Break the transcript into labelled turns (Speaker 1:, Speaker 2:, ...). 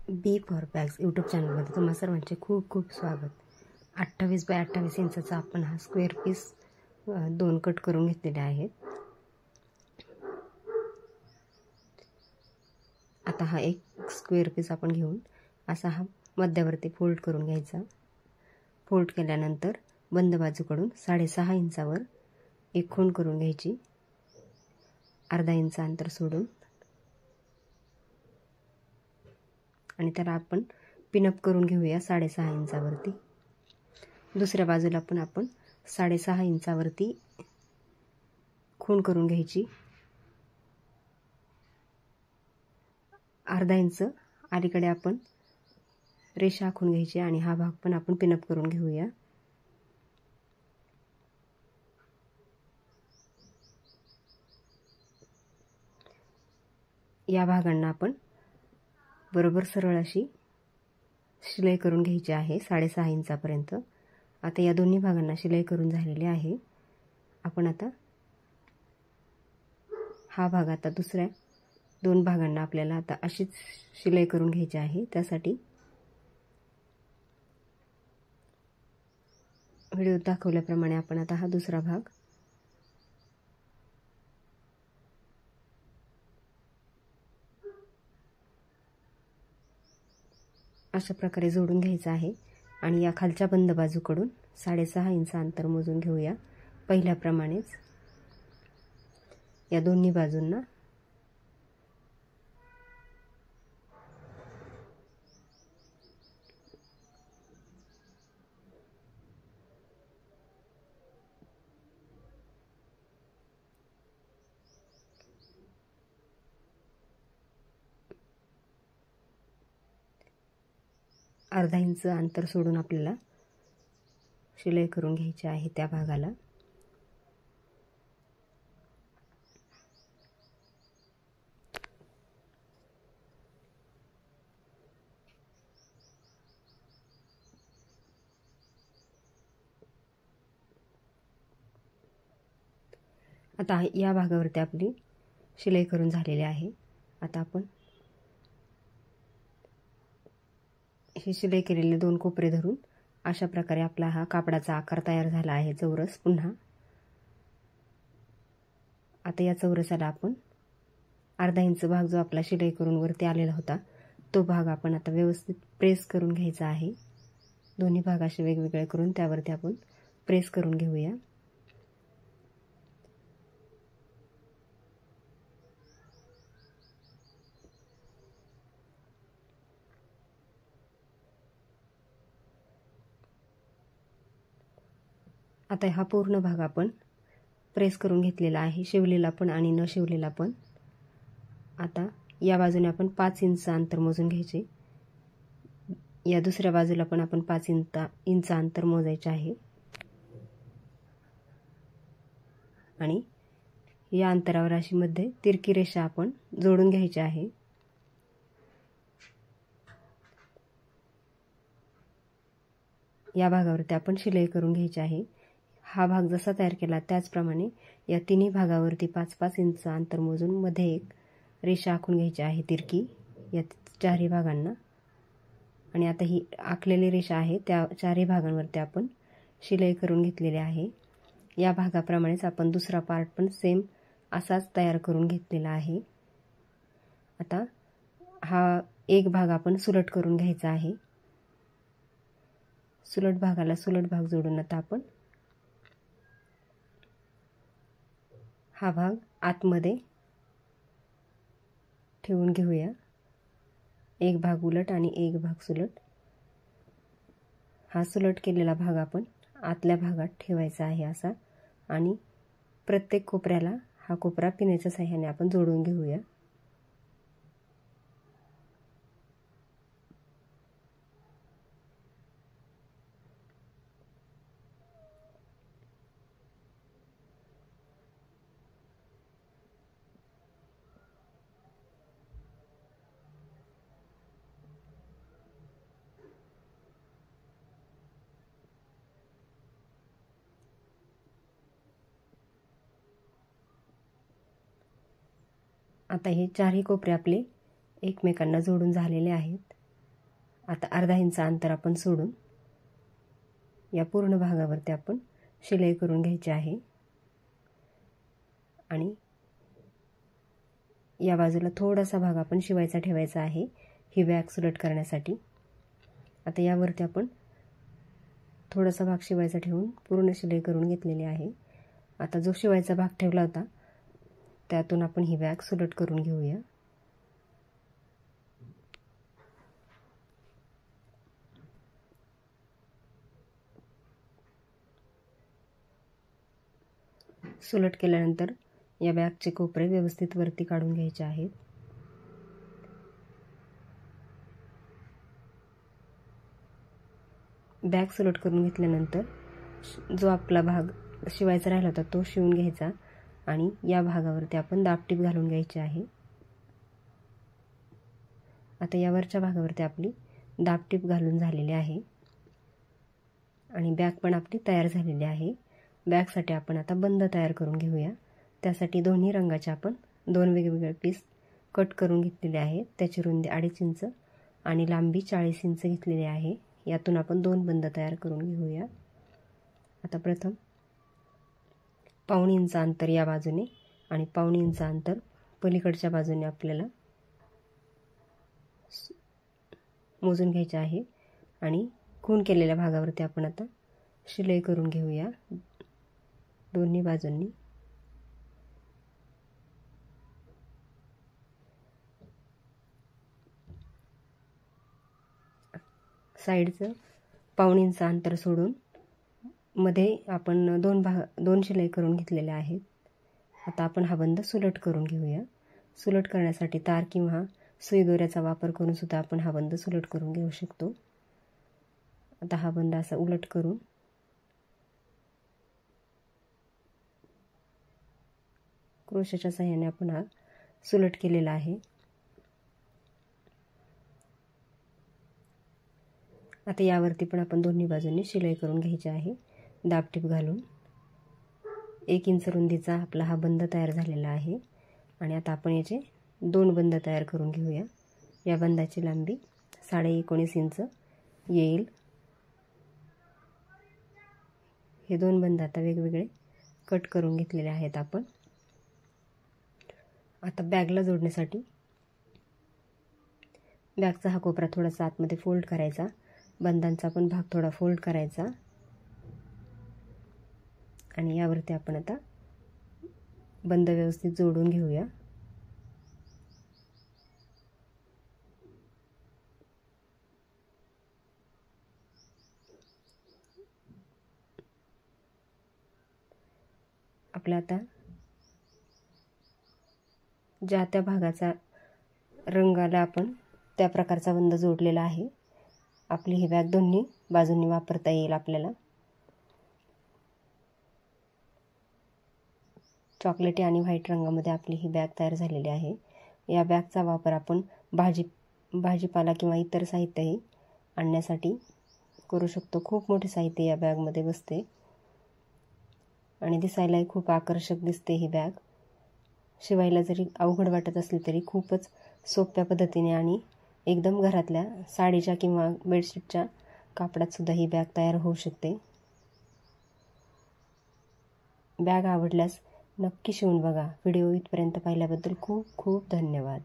Speaker 1: B for bags YouTube चॅनलमध्ये तुम्हा सर्वांचे खूप खूप स्वागत. 28 बाय 28 इंचाचा आपण हा स्क्वेअर पीस 2 कट करून घेतलेले आहेत. आता हा एक स्क्वेअर पीस आपण घेऊन असा हा मध्यावरती फोल्ड करून घ्यायचा. फोल्ड केल्यानंतर बंद बाजूकडून 6.5 इंचावर एक खूण करून घ्यायची, अर्धा इंच अंतर सोडून, आणि त्याला आपण पिनअप करून घेऊया 6.5 इंचावरती. दुसऱ्या बाजूला पण आपण 6.5 इंचावरती खूण करून घ्यायची, अर्धा इंच अलीकडे आपण रेषा आखून घ्यायची आणि हा भाग पण आपण पिनअप करून घेऊया. या भागांना आपण बरोबर सरळ अशी शिलाई करून घ्यायची आहे 6.5 इंचापर्यंत. आता या दोन्ही भागांना शिलाई करून झालेली आहे. आपण आता हा भाग आता दुसऱ्या दोन भागांना आपल्याला आता अशीच शिलाई करून घ्यायची आहे. त्यासाठी व्हिडिओ दाखवल्याप्रमाणे आपण आता हा दुसरा भाग अशा प्रकारे जोडून घ्यायचा आहे आणि या खालच्या बंद बाजूकडून 6.5 इंच अंतर मोजून घेऊया. पहिल्याप्रमाणेच या दोन्ही बाजूंना अर्धा इंच अंतर सोडून आपल्याला शिलाई करून घ्यायची आहे त्या भागाला. आता या भागावरती आपली शिलाई करून झालेली आहे. आता आपण हे शिलाई केलेले दोन कोपरे धरून अशा प्रकारे आपला हा कापडाचा आकार तयार झाला आहे, चौरस. पुन्हा आता या चौरसाला आपण अर्धा इंच भाग जो आपला शिलाई करून वरती आलेला होता तो भाग आपण आता व्यवस्थित प्रेस करून घ्यायचा आहे. दोन्ही भाग असे वेगवेगळे करून त्यावरती आपण प्रेस करून घेऊया. आता हा पूर्ण भाग आपण प्रेस करून घेतलेला आहे, शिवलेला पण आणि न शिवलेला पण. आता या बाजूने आपण 5 इंच अंतर मोजून घ्यायचे. या दुसऱ्या बाजूला पण आपण 5 इंच अंतर मोजायचे आहे आणि या अंतरावर अशी मध्ये तिरकी रेषा आपण जोडून घ्यायची आहे. या भागावरती आपण शिलाई करून घ्यायची आहे. हा भाग जसा तयार केला त्याचप्रमाणे या तिन्ही भागावरती 5-5 इंच अंतर मोजून मध्ये एक रेषा आखून घ्यायची आहे तिरकी या चारही भागांना. आणि आता ही आखलेली रेषा आहे त्या चारही भागांवरती आपण शिलाई करून घेतलेली आहे. या भागाप्रमाणेच आपण दुसरा पार्ट पण सेम असाच तयार करून घेतलेला आहे. आता हा एक भाग आपण सुलट करून घ्यायचा आहे. सुलट भागाला सुलट भाग जोडून आता आपण हा भाग आतमध्ये ठेवून घेऊया. एक भाग उलट आणि एक भाग सुलट. हा सुलट केलेला भाग आपण आतल्या भागात ठेवायचा आहे असा, आणि प्रत्येक कोपऱ्याला हा कोपरा पिण्याच्या साहाय्याने आपण जोडून घेऊया. आता हे चारही कोपरे आपले एकमेकांना जोडून झालेले आहेत. आता अर्धा इंच अंतर आपण सोडून या पूर्ण भागावरती आपण शिलाई करून घ्यायची आहे आणि या बाजूला थोडासा भाग आपण शिवायचा ठेवायचा आहे ही बॅग सुलट करण्यासाठी। आता यावरती आपण थोडासा भाग शिवायचा ठेवून पूर्ण शिलाई करून घेतलेली आहे। आता जो शिवायचा भाग ठेवला होता त्यातून आपण ही बॅग सुलट करून घेऊया। सुलट केल्यानंतर या बॅगचे कोपरे व्यवस्थित वरती काढून घ्यायचे आहेत। बॅग सुलट करून घेतल्यानंतर जो आपला भाग शिवायचा राहिला होता तो शिवून घ्यायचा आणि या भागावरती आपण दाबटीप घालून घ्यायची आहे। आता यावरच्या भागावरती आपली दाबटीप घालून झालेली आहे आणि बॅग पण आपली तयार झालेली आहे। बॅगसाठी आपण आता बंद तयार करून घेऊया। त्यासाठी दोन्ही रंगाचे आपण 2 वेगवेगळे पीस कट करून घेतलेले आहेत। त्याची रुंदी 2.5 इंच आणि लांबी 40 इंच घेतलेली आहे। यातून आपण 2 बंद तयार करून घेऊया। आता प्रथम 1.5 इंच अंतर या बाजूने आणि 1.5 इंच अंतर पलीकडच्या बाजूने आपल्याला मोजून घ्यायचे आहे आणि खूण केलेल्या भागावरती आपण आता शिलाई करून घेऊया दोन्ही बाजूंनी। साइडचं 1.5 इंच अंतर सोडून मध्ये आपण दोन शिलाई करून घेतलेल्या आहेत। आता आपण हा बंद सुलट करून घेऊया। सुलट करण्यासाठी तार किंवा सुई दोऱ्याचा वापर करून सुद्धा आपण हा बंद सुलट करून घेऊ शकतो। आता हा बंद असा उलट करून क्रोशेच्या सहाय्याने आपण हा सुलट केलेला आहे। आता यावरती पण आपण दोन्ही बाजूंनी शिलाई करून घ्यायची आहे दाबटीप घालून। 1 इंच रुंदीचा आपला हा बंद तयार झालेला आहे आणि आता आपण याचे 2 बंद तयार करून घेऊया। या बंदाची लांबी 19.5 इंच येईल। हे 2 बंद आता वेगवेगळे कट करून घेतलेले आहेत आपण। आता बॅगला जोडण्यासाठी बॅगचा हा कोपरा थोडासा आतमध्ये फोल्ड करायचा, बंदांचा पण भाग थोडा फोल्ड करायचा आणि यावरती आपण आता बंद व्यवस्थित जोडून घेऊया। आपला आता ज्या त्या भागाचा रंगाला आपण त्या प्रकारचा बंद जोडलेला आहे। आपली ही बॅग दोन्ही बाजूंनी वापरता येईल आपल्याला। चॉकलेटी आणि व्हाईट रंगामध्ये आपली ही बॅग तयार झालेली आहे। या बॅगचा वापर आपण भाजीपाला किंवा इतर साहित्यही आणण्यासाठी करू शकतो। खूप मोठे साहित्य या बॅगमध्ये बसते आणि दिसायलाही खूप आकर्षक दिसते ही बॅग। शिवायला जरी अवघड वाटत असली तरी खूपच सोप्या पद्धतीने आणि एकदम घरातल्या साडीच्या किंवा बेडशीटच्या कापडात सुद्धा ही बॅग तयार होऊ शकते। बॅग आवडल्यास नक्की शिवून बघा। व्हिडिओ इथपर्यंत पाहिल्याबद्दल खूप खूप धन्यवाद।